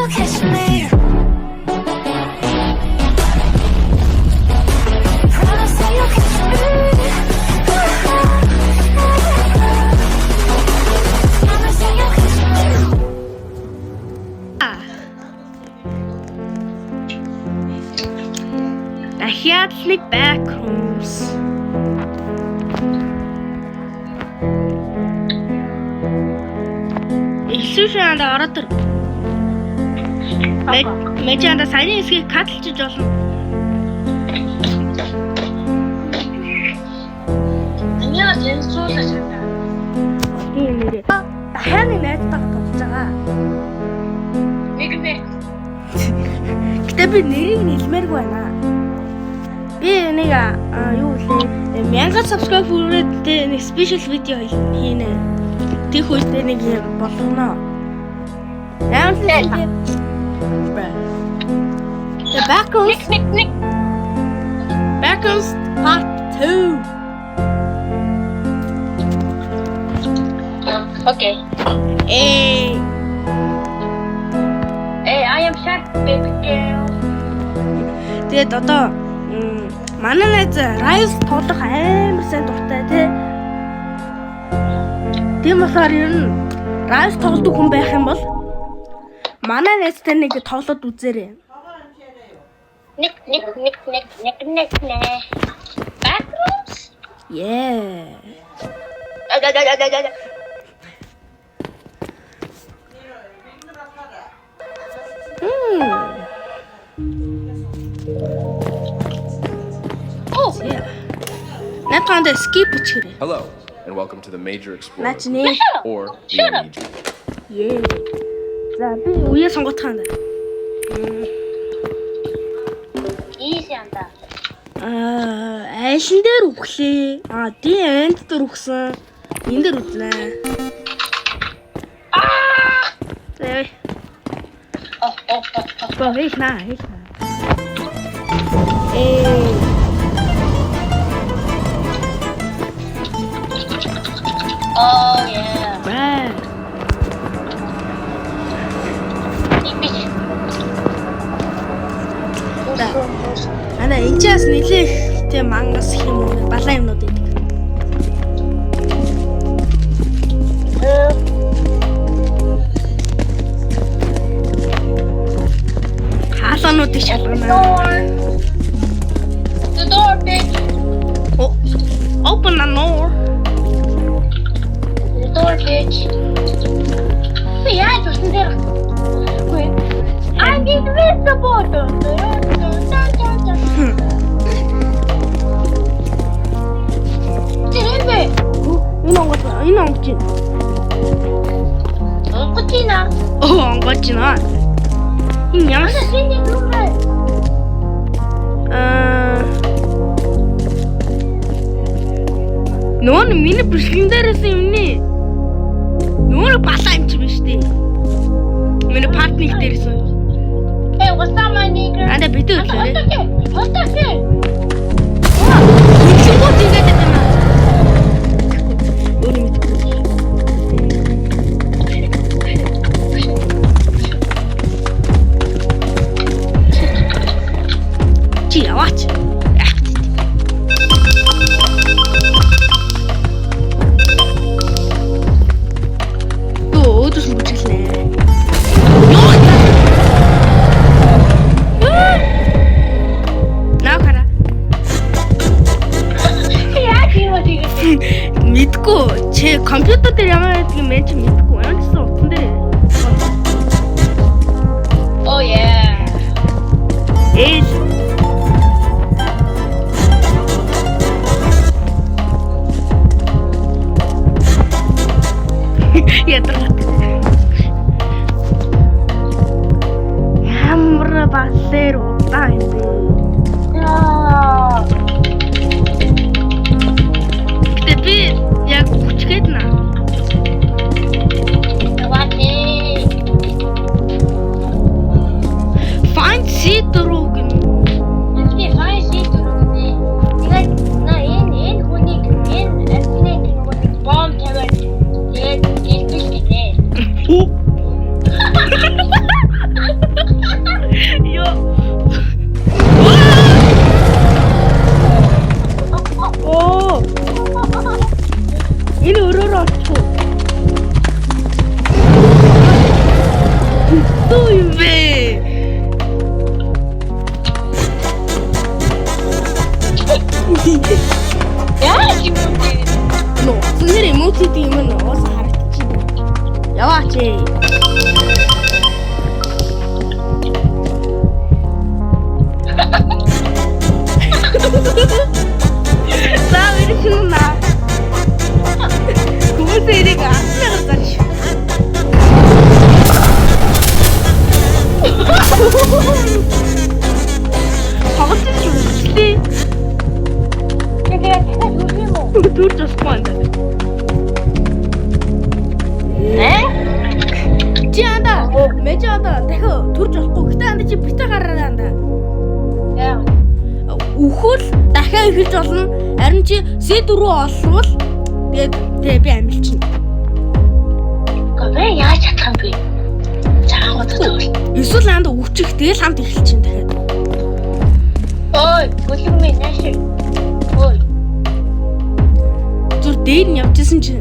you'll catch me. Promise that you'll catch me. Promise that you'll catch me. Дахиад нэг backrooms. Illusion ороод ир. Мэжанда саяны хэсгийг катлчиж болно. Аниа зэнсүүлээ санаа. Тийм нэрээ. Дахиад нэг найзтайгаа тоглож байгаа. Нэг. Гэтэ би нэрийг нэлмээргүй байна. Би нэг юу лээ 1000 subscribe хүрээд нэг special video хийнэ. Тэх үедээ нэг юм болгоно. Яамлаа. The Backrooms. Нэг. Backrooms Part 2. Okay. Hey, I am sharp baby girl. тэгээд одоо манай найз Rise тоглох амар сайн дуртай тий. Тийм болохоор ер нь Rise тоглодог хүн байх юм бол манай найзтай нэг тоглоод үзээрэй. Нэг. Backrooms? Yeah. Oh, Yeah. Natanda skip чирээ. Hello, and welcome to the Major Explorer, Наач нэ. or the Shut up. Major. Yeah. За би үе сонгох хаана. easy анда. Айшин дээр үхлээ. Die end дээр үхсэн. Энэ дээр үзнэ. Зэ. Боо хийх наа. Oh yeah. Баа. Ана энэчээс нэлээх тийм мангас юм уу балан юмнууд идэг. Хаалгануудыг шалгана. The door, bitch. Open the door. The door, bitch. Би яаж усан дээр. I'm invisible. Тэрэмбэ. Энэ онгоч юм. Онгоцина. Онгоч наа. Энэ ямар Синий нүрэ. Нүүн миний бэлгэн дээрээс юм нэ. Нүүн балаа юм чи биш дээ. Миний партнер дээрээс. Hey, what's up, my nigga? Анда бид үлээ. Оттой. Чигөө тэгээд юм аа. Өөрөөр чи яваач. Өөдөөс нь бүжиглэнэ. Наа. Яа юу тийм. Мэдгүй. Чи компьютер дээр ямар байдаг юм бэ чи мэдгүй. Ямар ч сан утсан дээр. Oh yeah. Ядраа. Ямар басэр удаа юм бэ? Гэтэ би яг хүчгээд наа. Find see-through гэнэ. Юу юм бэ? Яа юм бэ? Нөө, зүгээр эмоут гэдэг юм нь уус харагдчихна. Яваач ээ. За веришин на. Хүмүүс эрийг асмаар гарч. Хавцаж үлдээ. Тэгээд дахиад юу юм уу? Төрж авахгүй юм. Чи анда мэж анда дахиад төрж авахгүй. Гэтэ анда чи битээ гараад анда. Яа. Үхэл дахиад эхэлж болно. Харин чи C4 олвол тэгээд би амилчихна. Гээ яаж чадах юм бэ? Цаагаад тавал. Эсвэл анда үхчих тэгэл хамт эхэлчихин дахиад. Ой, гүлэг минь яаши. Ой. Зүр дээр нь явжсэн чи.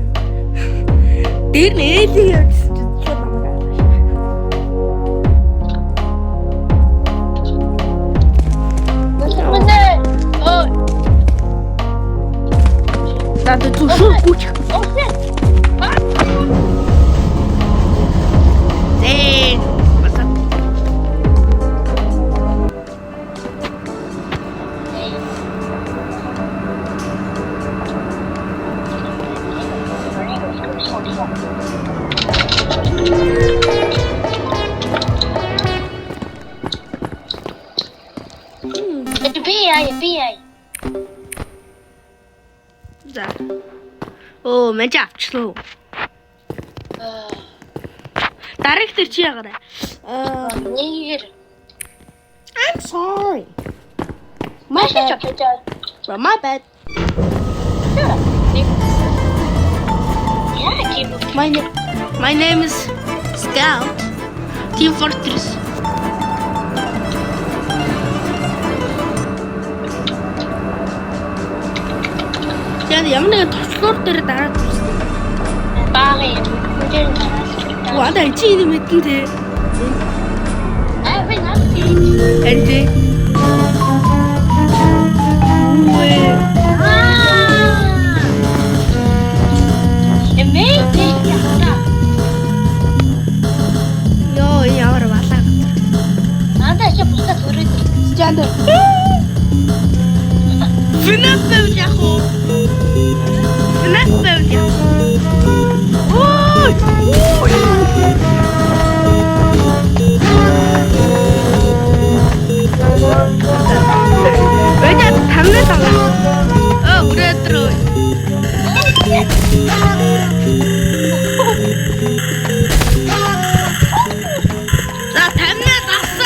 Дээр нь ээлээ явжсэн чи шууд намайг алгааш. Гүлэг минь. Ой. Надад зүр шууд бүчих. Окей. Зээ. Басаа. Би. За. Оо, мэж авчлаа. Директор чи ягараа. Нэгээр. I'm sorry. Маш чад. From my bad. My name is Scout. Team Fortress. Тэгээд ямар нэгэн тослоор дээр дараад үзсэн. Баагийн үгээр нараас. Ваа чи энэ мэдэн те. Би наа. Энди. Йоо, ямар балаа. Надад ч бусдад хүрээд. Жанд. Финаппел яхоо. Финаппел яхоо. Ой! 왜냐 담내다가 우리 애들 나 담내 났어.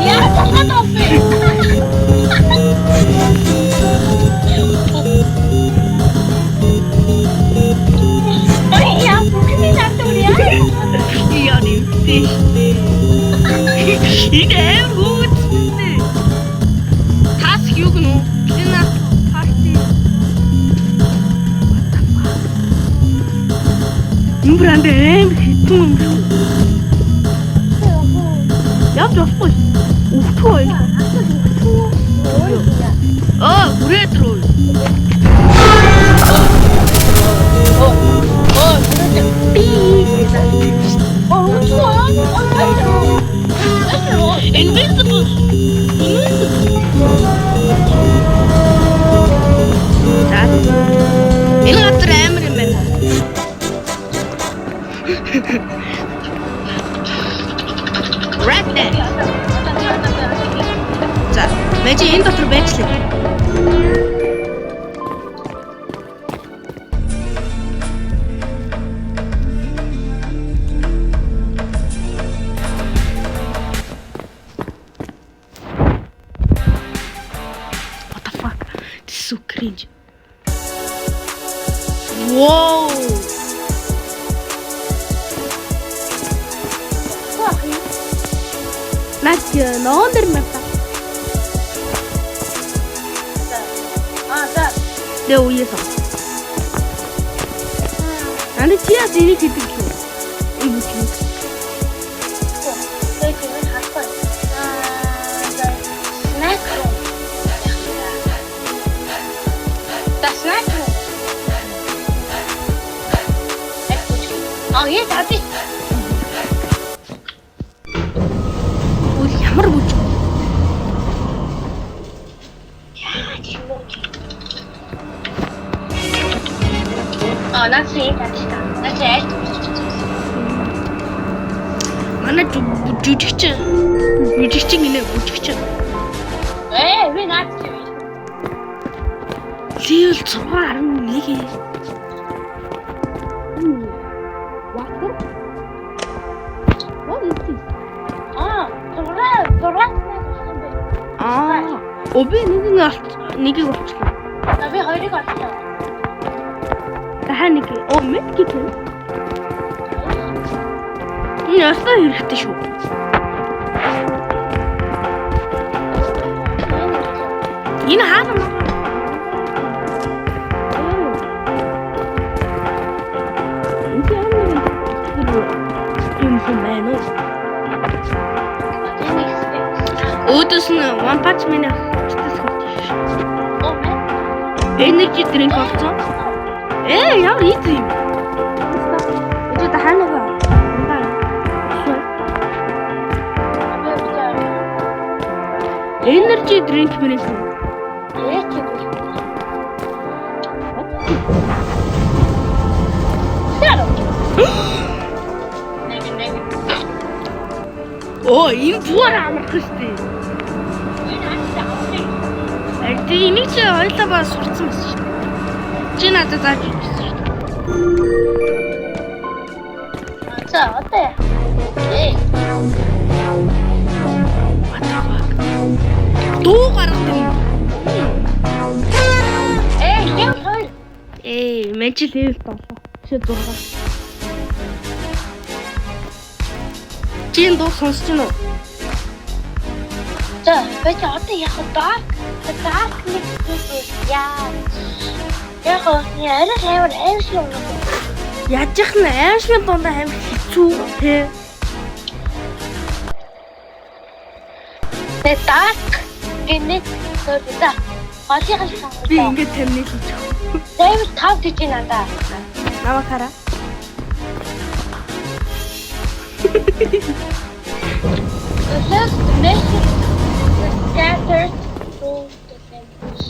야, 잠깐 앞에. 어이, 야, 무슨 소리야? 이어린 피시. 이래 못인데. 다스 유그노 비나 파티. 임브란데 히퉁. 야, 저 스포츠. 우토이. 우리 애들. Invincible. Энэ гатар амар юм байна. Right there. За, мэж энэ дотор байцлаа. What the fuck? This is so cringe. Whoa! Надя, но он дермата. Тэгээ уяасаа. Аны тийас энийг хийдэг шүү. Энэ бүхний. Тэг юм хатсан. Snack room. The snack room. Я таби. Үл ямар бүж. Наач яа таачта. Наач яа. Манай жүжигчин гинэ бүжигчин. Би наач. Лил 6.11. What is this? Оби нэгийг олчлаа. Би хоёрыг олсон. Дахиад нэг мэд гэх юм. Энэ ястаа хэрэгтэй шүү. Энэ хаана маа? Өөдөөс нь One Punch Man хэвчээс хөвчих. Energy drink авсан. Ямар easy юм. Өчигдөр дахиад Energy drink мэрсэн. Энэ бүр амарх штий. Энийг чи ойлоо ба сурцсан байсан шүү. Чи надад зааж өгсөн шүү. За одоо. Дуу гаргад юм. Яа хоёр. Мэжил хэлт болоо. Чи 6. Чин дуу сонсч гинөө. За, бэж одоо яг dark нэг яа. Яг арай хавар аимшиг юм. Яаж их нь аимшиг дундаа амар хэцүү те. Тэ dark гинэ зөвдөө. Хатих шиг. Би ингэж тамны хийж. Дэвид тав гэж надаа. Намаа хараа. The first message was scattered through the campus.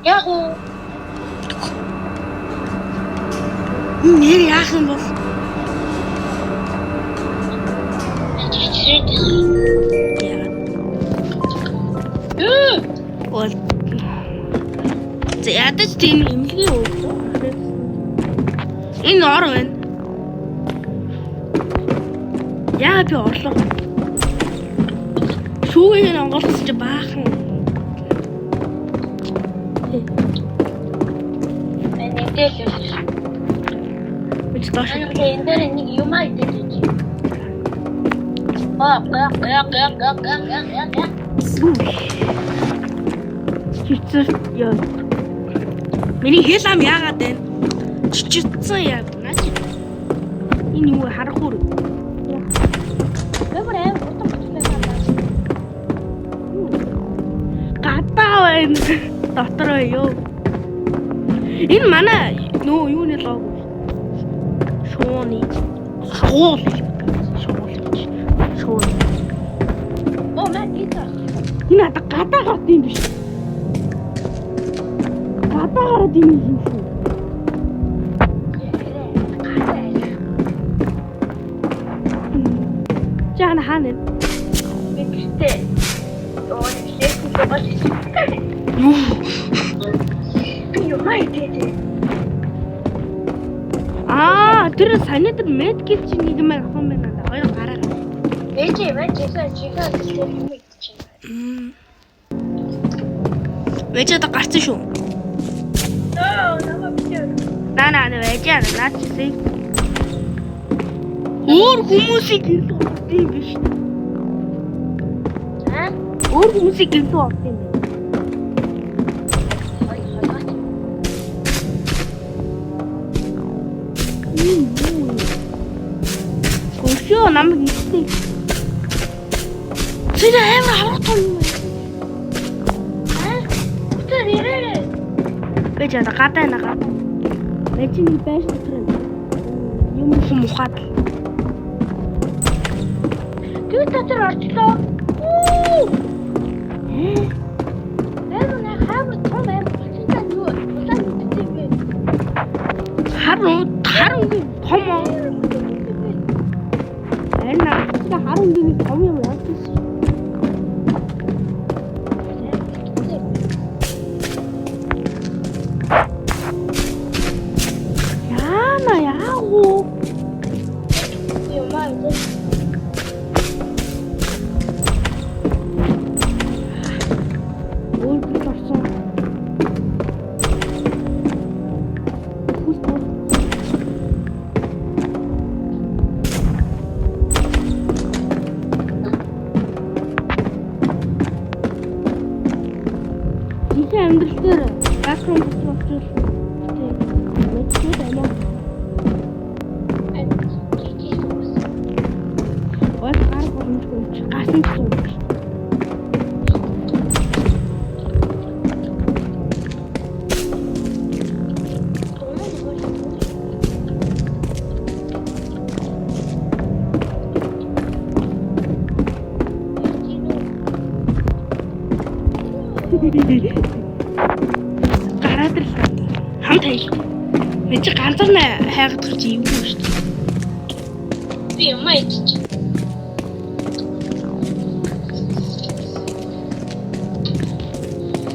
Yahoo! Нэр яах юм бол? Ол. Ядаж тийм имлэгийн үг. Энэ ор байна. Яа би орлоо. Шүүгийн онголц чи баахан. Мэдээлэл. Бид тоош. Энэ дээр нэг юм айдэж. Хитцэр яа. Миний хэл ам яагаад байна? Чичирдсэн яа. Наач. Энэ юу харахгүй. Дотор ёо. Энэ манай нөө юуны лог. Шууны. Шуул. Магита. Энэ ата гадаа гард юм биш. Гадаа гараад юм юм шүү. Жаана хаана? Мэдээ. Тэр санаад медкит чи нэг юм авах юм байна да. Хоёр гараа. Ээжээ чигаа мэдчихэв. Вэжэд гарсан шүү. Наа вэжэд наачихсан. Өөр хүмүүсийг гэрэл орсон юм биш. Өөр хүмүүсийг гэрэл орсон юм. Гөршөө намайг ихтэй. Чи амар харагдсан юм. Тэр ирээ. Бэж яда гадаа нага. Бэжний байж тэр юм ухаад. Тэр татар орчлоо. Харуу том оо. Харуу нэг том юм яа гэсэн. Яна яагуу. Амьдрал дээр гасрын бодлогч мэдээ байна. Ой гар боломжгүй гасан гэсэн үг. Гараад л хамт хай. Энд чи ганцаараа хайгдах чи юу шүү дээ. Би юм ийч.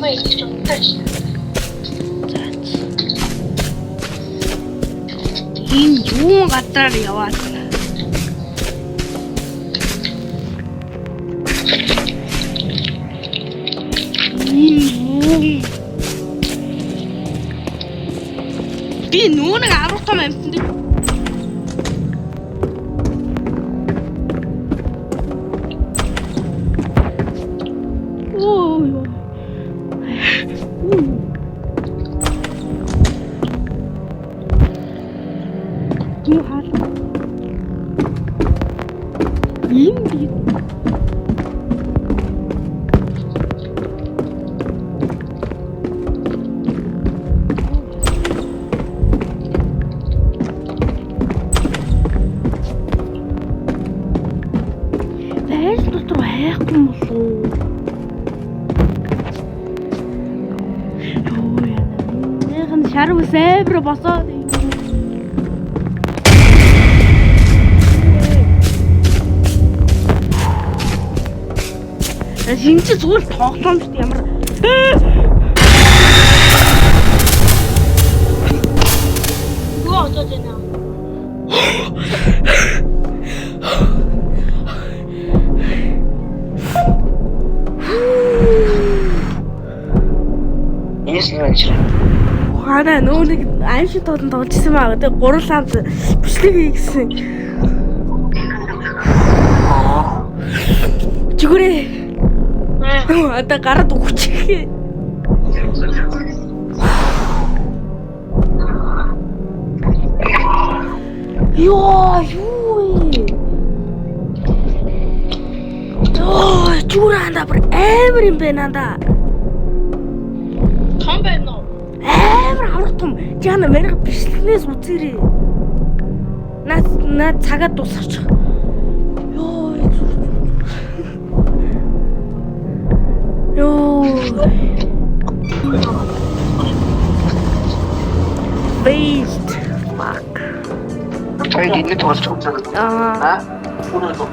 Мэй ч тааш. Энэ юу газар яваад. Би нүунийг аврахтам амьсан дээ. Оо. Юу хаал? Ийм би. Шаруу сэбэр босоод Шинж зүгээр тоглоом шүү дээ ямар Юу одод байна? Хана нэг аимшиг тоглоом тоглосон маа гэдэг 3 ланд бичлэг хийгсэн. Чигүрээ. Одоо гараад өгчих. Ёо, юу вэ? Оо, чуранда амар юм байна да. Том байна уу? Амар хавртам. Жана мэрэг бичлэгнээс үзээрэй. Наад цагаад дуусчих. Ёо. Ёо. Beast. Fuck. Ay, hindi ito kasi. Ha? Puno ito.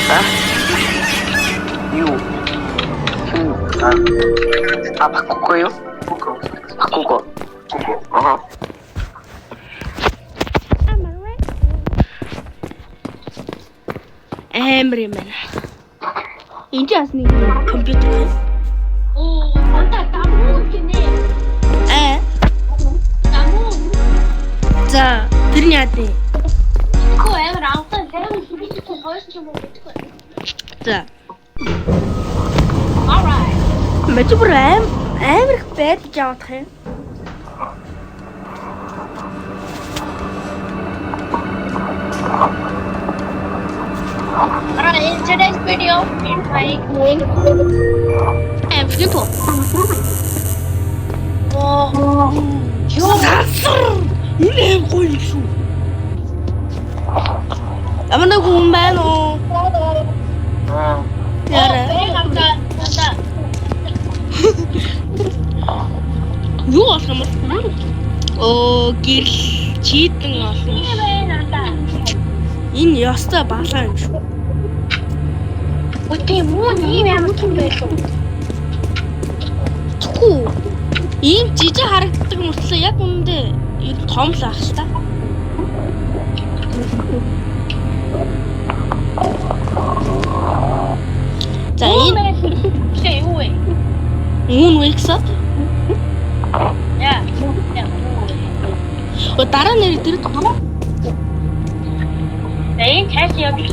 Ha? You. Bago ko yun? Bago ko. Aha. Эмри мэн. Энд ясны компьютер. Oo, онта тамуу гинэ. Тамуу. За, тэрний яадэ. Хөө амар анхан хэрэг хийх хойш юм уу гэдэг. За. Alright. Мэж бүр амар их байдж явах юм. Alright, in today's video, we're playing Амфито. Yo, Энэ гоё шүү. Амна хүн байна уу? Яра. Юу болох юм бэ? Оо, гэрэл чийдэн олон. Энэ ястай балаа юм шүү. Үгүй муу ийм ямар юм бэ лээ. Тэггүй. Ийм жижиг харагддаг мөртлөө яг үндэ ер нь том л ах л та. За энэ юу вэ? Moon Wakes-д Яа. о дараа нэр дээр тоо. Энэ тест явж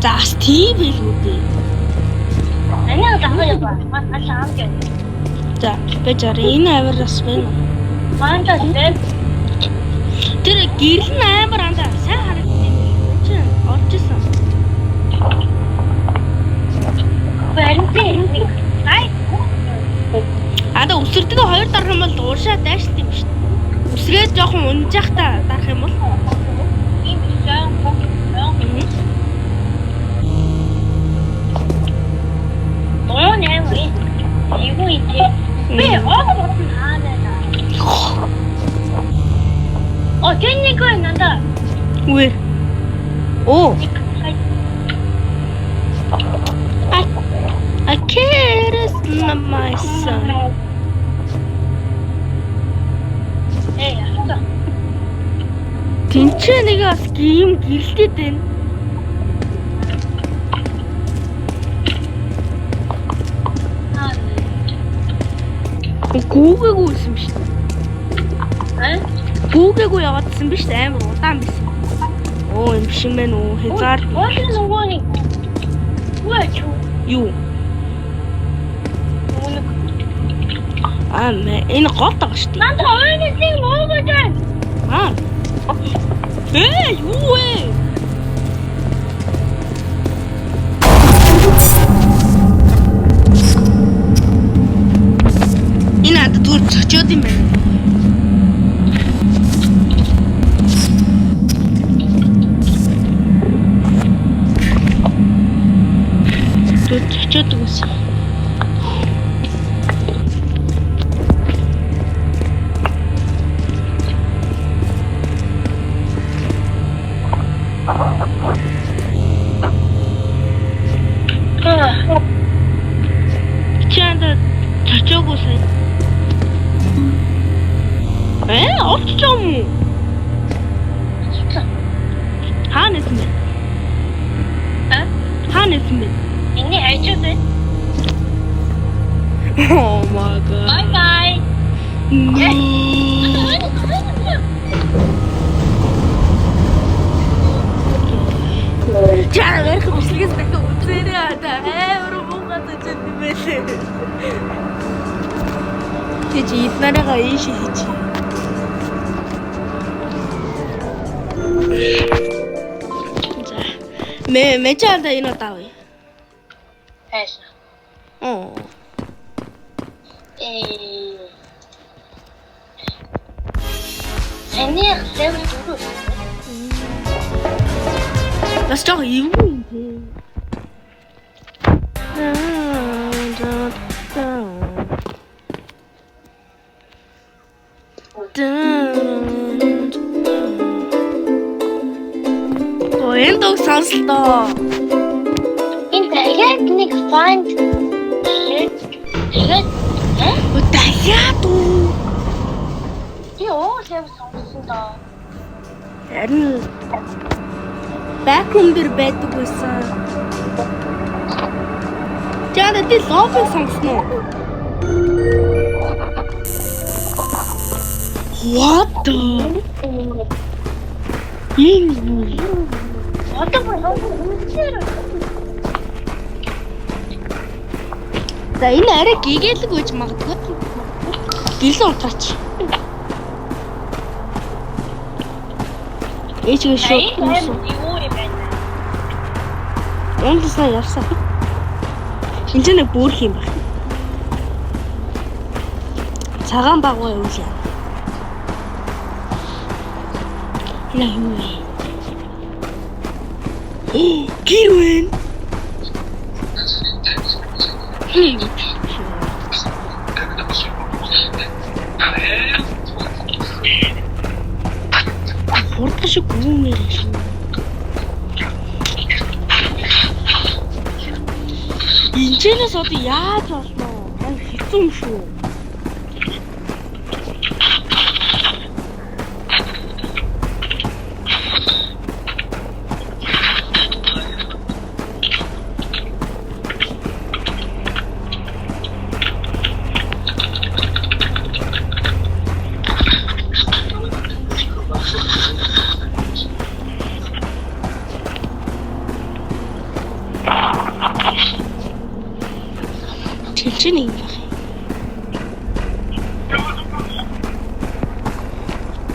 За Стив хэлгүй дээ. Энийг дахиад яваа. Машаа амт. За байж арай энэ авираас байна. Маантаа дээр Тэр гэрэл нь амар андаа сайн харагддаг. Чи орж исэн. баримтын ай Ада өсөрдөг хоёр дарах юм бол уушаа дайшт юм шүү дээ. Үсгээд жоохон унжаах та дарах юм бол ийм сайн оо нэмээ юу ийтэй би оогоос хаана оо тэнийг нанда үгүй. Оо I can't is my son. Тинчээ нэг бас гейм гэрэлтэд байна. Гүүгээгүй юм биш. Гүүгээгүй яваадсан биш амар удаан биш. Оо юм биш юм байна уу? Хязгаар нөгөө юу? Энэ гол таг шүү дээ. Наад хоёрын нуугаад Аа. Юу вэ? Энэ ад түр цочоод юм байна. Түр цочоод үгүй. Чанда цочоогүй сайн. Очсон юм. Хаана юм бэ? Хаана юм бэ? энэ хайчаад байна. Oh my god. Bye bye. Чаа ярих бүслэгээс дахин үзээрэй ата амар муухай ч юм байлээ. Тэг иднараа ийш хийж. За. Мэчаада энэ таавь. Хайш. Оо. Энийг level 4. Бас жоо юу юм бэ? Энэ дог сонслоо. Энэ яг нэг find shit. Дахиад уу? Йоо, level сонсон доо. Харин бэкграунд дээр байдаг байсан. Чада тий лобби сонсноо. What the? Одоо бүр За энэ арай гэгээлэг үж магадгүй. Гэлэн утраач. Ээжгээ шууд Аюу нуусан. юу юм бэ? Унтсаа явсан. Энд ч нэг бүрх юм байна. Цагаан багваа юу яа. Яа юу вэ? Гэр вэ? Хурдаш гүнээр шүү. Инженээс одоо яаж болно? Хэцүү юм шүү. Чилчэн юм байна.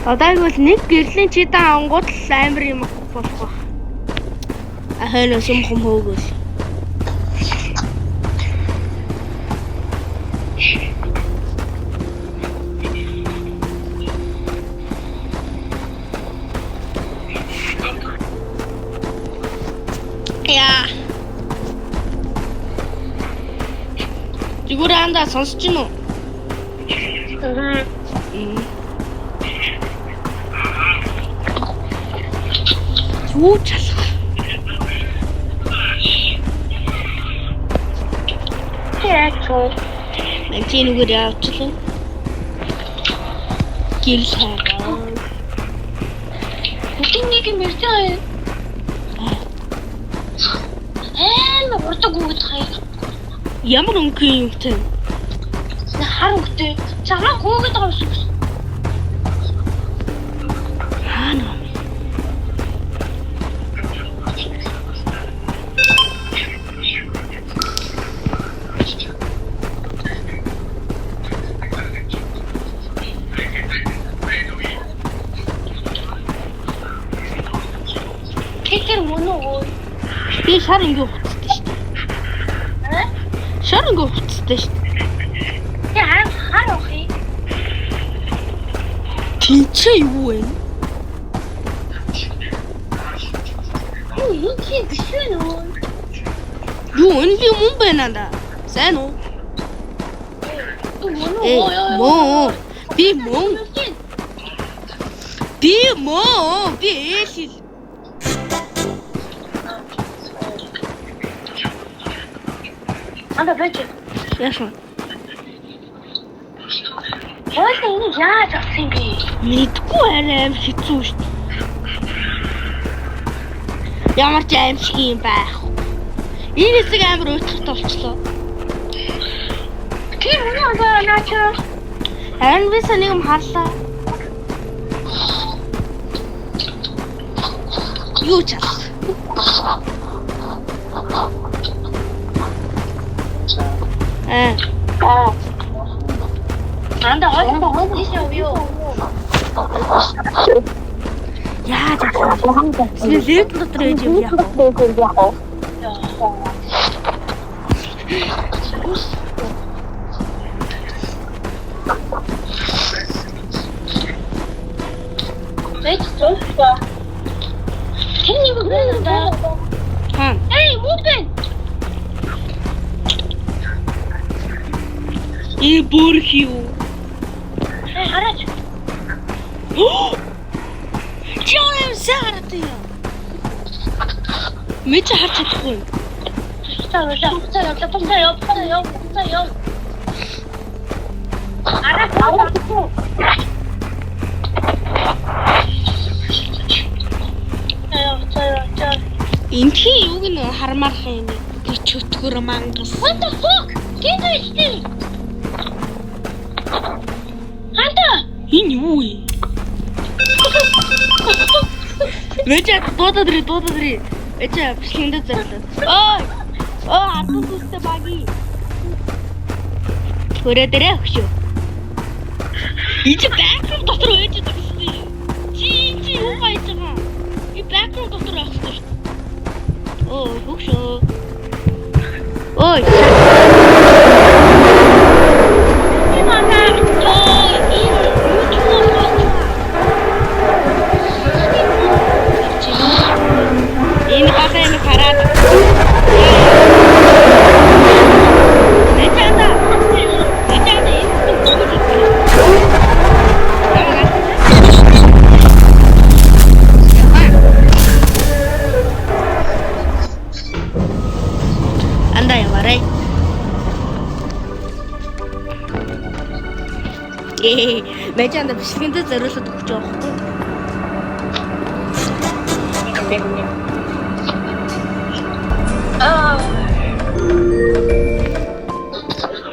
Одоо бол нэг гэрлийн чидан ангууд л амар юм болох ба. Ахаа сумхом хөөгөл. Яа. Зүгээр андаа сонсож гин үү? Юу чалах? Яачуу. Мен чинь үгээр явуулчихлаа. Гэрэл хаагаа. Бүгд нэг юм ярьж урдаг үгд хаяа. Ямар өнгөн юм те? Хар үгтэй. Чамаа хөөгд байгаа юм шиг. Хаана? Тэр мөн үү? Би шар ингээ хуцтай шүү дээ. Шар ингээ хуцтай шүү дээ. Яа, хар охи. Тинчээ юу вэ? Юу чи биш үү? Юу энэ би мөн байна да. Сайн уу? Мөн. Би мөн. Би мөн. Би ээшил. Анда бэж. Яасан? Яа, энэ яаж авсан бэ? Мэдгүй арай аим хэцүү шүү дээ. Ямар ч аимшиг юм байх. Энэ хэсэг амар уйдгарт болчлоо. Тэр мөн аа наач. Харин би саний юм харлаа. Юу чалах? Анда хойд тийш юу? Яаж авах? Лев дотор ээж юм яах вэ? Эч цоцоо. Тэр нэг үг байна. Хаан. Эй, мупен. И бүрх юу? Хараач. Чоором саратаа. Мэд харж чадахгүй. Цаа. Араа. Энтхийн юуг нь хармаарх юм. Би чөтгөр мангас. What the fuck? Get this thing. Ханта. Энэ юу вэ? Мэжэ дуудаад. Эчээ бичлэгэндээ зарлаа. Ой, ардын зүстэй багий. Төрөдөрөө хөшөө. Ич бэкэм дотор байж байгаа юм. Чи юу байж байгаа? бэкграунд дотор авах шүү. Оо, хөшөө. Ой. Энэ хасаа энэ хараад. Анда яваарай. Мэжэнд бичлэгэндээ зориулаад өгч байгаа байхгүй.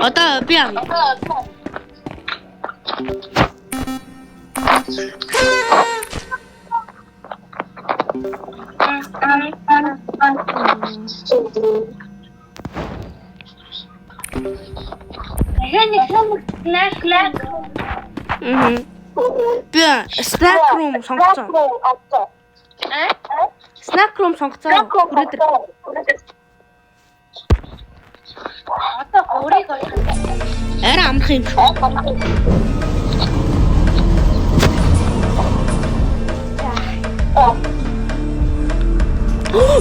Одоо би аа. Би snack room сонгоцсон. Snack room сонгоцсон. Хүрээд. Одоо өөрийг Арай амрах юм шүү.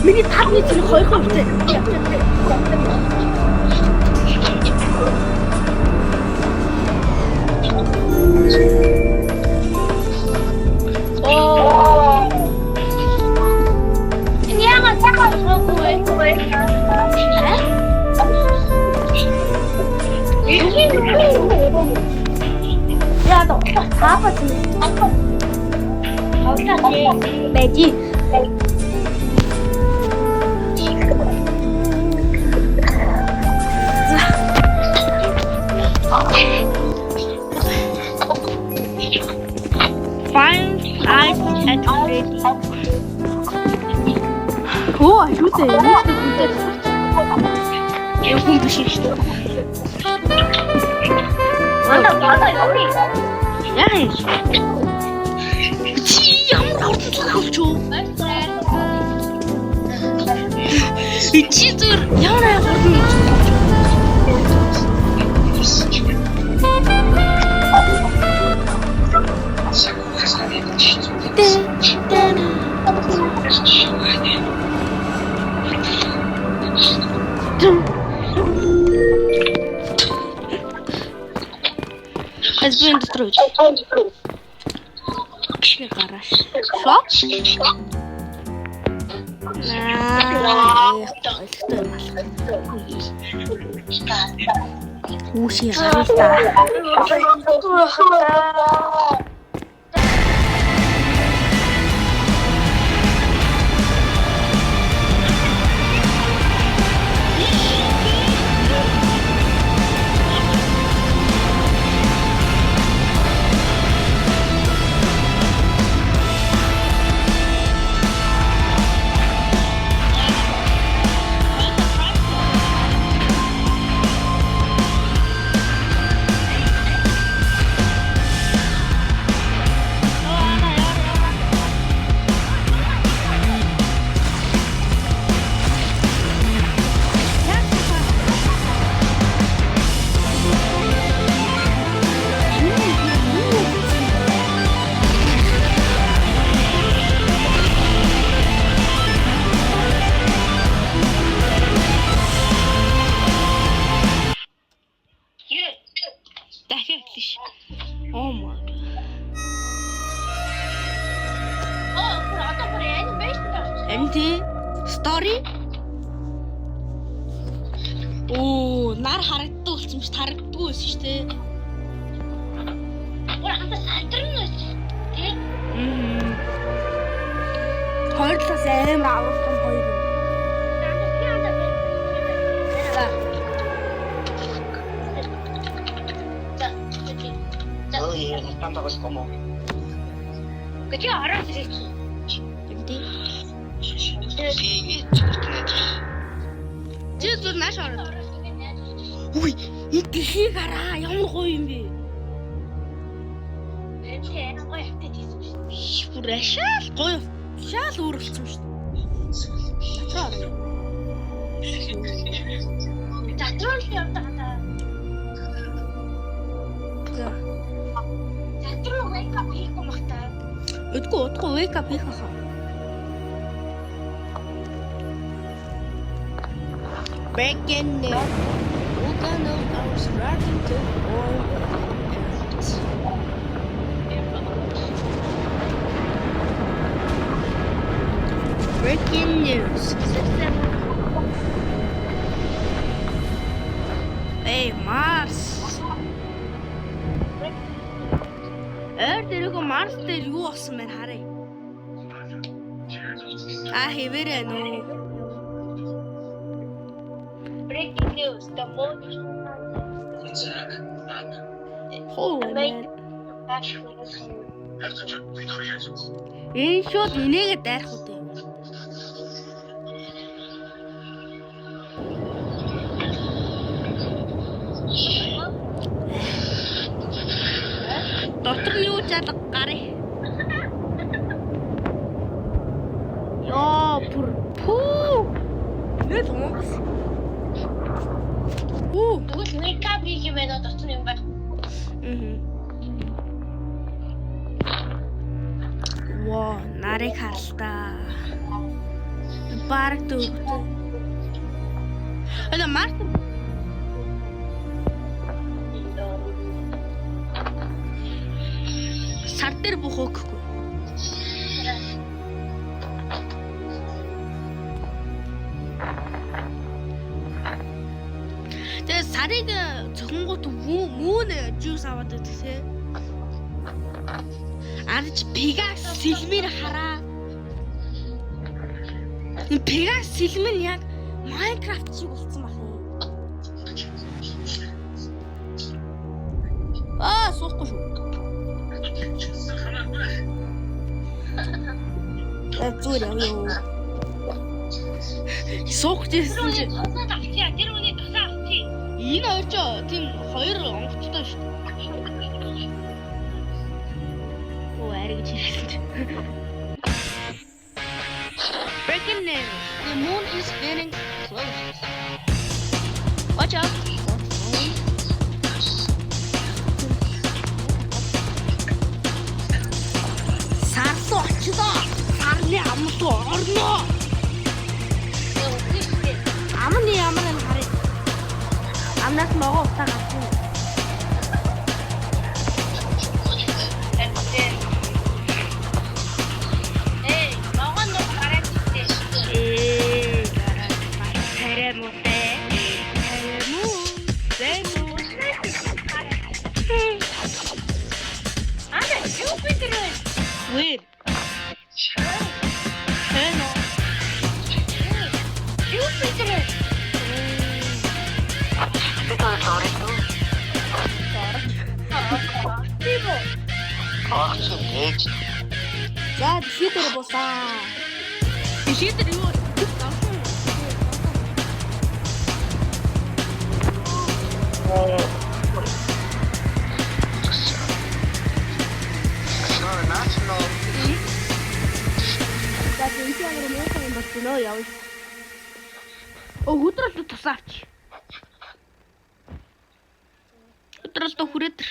Миний таны тэр 2%-тэй. Яагаад цахаж гоогүй. Я то хапат. Бэди. Find ice at ready. Оо, юу вэ? Юу хүн биш шүү дээ. Манда явъя. Яа юм? Чи ямар хурдан зогсож юу? Чи зүр ямар хурдан Has been destroyed. Кишний гараж. Шо? Үгүй гаралтай. Oh my god. MT story. Оо, нар харагддаг болсон биш харагддаггүй байсан шүү дээ. Хоёр талаас амар авралсан хоёр юм. Где ороод ирэх? MT. Чи зүр нааш ороод. Үгүй, энэ дэлхийг хараа. Ямар гоё юм бэ? Бүр ашаал гоё. шал өөрчлөсөн шүү дээ. Затраа. Затрал явдаг та. За. Затрал wake up хийхгүй махтаа. Удахгүй wake up хийх хаа. Breaking news. Volcanoes are starting to form. Breaking news. Hey, Mars. Дээрээ Марс дээр юу болсон бэ харъя. Хэвээрээ нөө. Breaking news. The moon is Энэ шууд инээгээ дайрах үү. Дотор нь юу жаалга гарыг. Яа, пүү. Нэ томс. Тэгвэл wake up хийх юм байна дотор юм байна. Воо, нарыг харлаа. Бараг дөрөвтэй. Март сар дээр бухах гэхгүй. Тэгээ сарыг цохингууд мөн жуус аваад идэх. Арч Пегас сэлмээр хараа. Энэ Пегас сэлмэр яг Майнкрафт шиг болцсон байх юм. Суухгүй шүү. Зүгээр явъя. Суух гэсэн чи Тусаад авчи. Тэр үний тусаа авчи. энэ хоёр ч тийм хоёр онгоцтой шүү. Ариг чирсэн. Breaking news. The moon is getting close. Watch out. Сарс очдоо. Сарны амт орно. Амны ямар юм харъя. Амнаас могоо утаа гарсан. Wait. Hello. Jupiter. Тиво. За дихитер босаа. Дихитер юу? За тэнцээр мөн юм болчихно яв. Өдрөлт тусаач. Өдрөлт хүрээдэр.